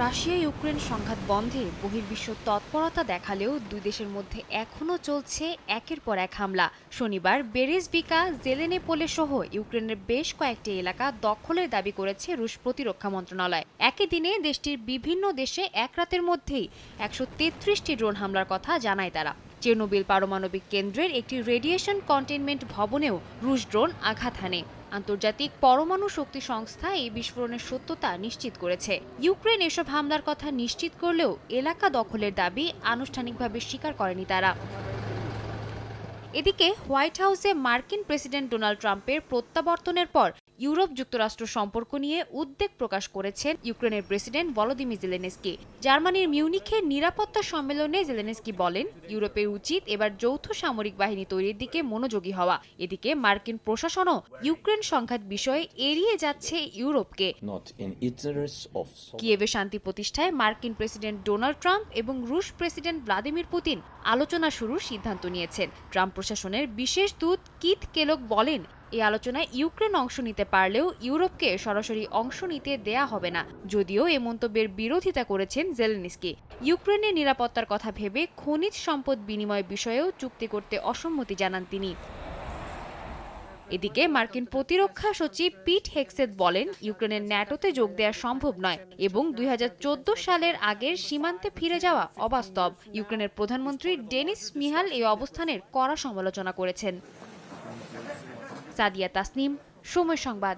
Russia Ukraine সংঘাত বন্ধে বহির্বিশ্ব তৎপরতা দেখালেও দুই দেশের মধ্যে এখনও চলছে একের পর এক হামলা। শনিবার বেরেজবিকা, জেলেনেপোলে সহ ইউক্রেনের বেশ কয়েকটি এলাকা দখলের দাবি করেছে রুশ প্রতিরক্ষা মন্ত্রণালয়। একই দিনে দেশটির বিভিন্ন দেশে এক রাতের মধ্যেই 133টি ড্রোন হামলার কথা জানায় তারা। চেরনোবিল পারমাণবিক কেন্দ্রের একটি রেডিয়েশন কন্টেইনমেন্ট ভবনেও রুশ ড্রোন আঘাত হানে। আন্তর্জাতিক পরমাণু শক্তি সংস্থা এই বিস্ফোরণের সত্যতা নিশ্চিত করেছে। ইউক্রেন এসব হামলার কথা নিশ্চিত করলেও এলাকা দখলের দাবি আনুষ্ঠানিকভাবে স্বীকার করেনি তারা। এদিকে হোয়াইট হাউসে মার্কিন প্রেসিডেন্ট ডোনাল্ড ট্রাম্পের প্রত্যাবর্তনের পর ইউরোপ যুক্তরাষ্ট্র সম্পর্ক নিয়ে উদ্বেগ প্রকাশ করেছেন ইউক্রেনের প্রেসিডেন্ট ভলোদিমির জেলেনস্কি। জার্মানির মিউনিখে নিরাপত্তা সম্মেলনে জেলেনস্কি বলেন, ইউরোপের উচিত এবার যৌথ সামরিক বাহিনী তৈরির দিকে মনোযোগী হওয়া। এদিকে মার্কিন প্রশাসনও ইউক্রেন সংঘাত বিষয়ে এড়িয়ে যাচ্ছে ইউরোপকে। কিয়েভে শান্তি প্রতিষ্ঠায় মার্কিন প্রেসিডেন্ট ডোনাল্ড ট্রাম্প এবং রুশ প্রেসিডেন্ট ভ্লাদিমির পুতিন আলোচনা শুরুর সিদ্ধান্ত নিয়েছেন। ট্রাম্প প্রশাসনের বিশেষ দূত কিথ কেলগ বলেন, এই আলোচনায় ইউক্রেন অংশ নিতে পারলেও ইউরোপকে সরাসরি অংশ নিতে দেয়া হবে না। যদিও এ মন্তব্যের বিরোধিতা করেছেন জেলেনস্কি। ইউক্রেনের নিরাপত্তার কথা ভেবে খনিজ সম্পদ বিনিময় বিষয়েও চুক্তি করতে অসম্মতি জানান তিনি। এদিকে মার্কিন প্রতিরক্ষা সচিব পিট হেগসেথ বলেন, ইউক্রেনের ন্যাটোতে যোগ দেওয়া সম্ভব নয় এবং 2014 সালের আগের সীমান্তে ফিরে যাওয়া অবাস্তব। ইউক্রেনের প্রধানমন্ত্রী ডেনিস মিহাল এই অবস্থানের কড়া সমালোচনা করেছেন। সাদিয়া তাসনিম, সময় সংবাদ।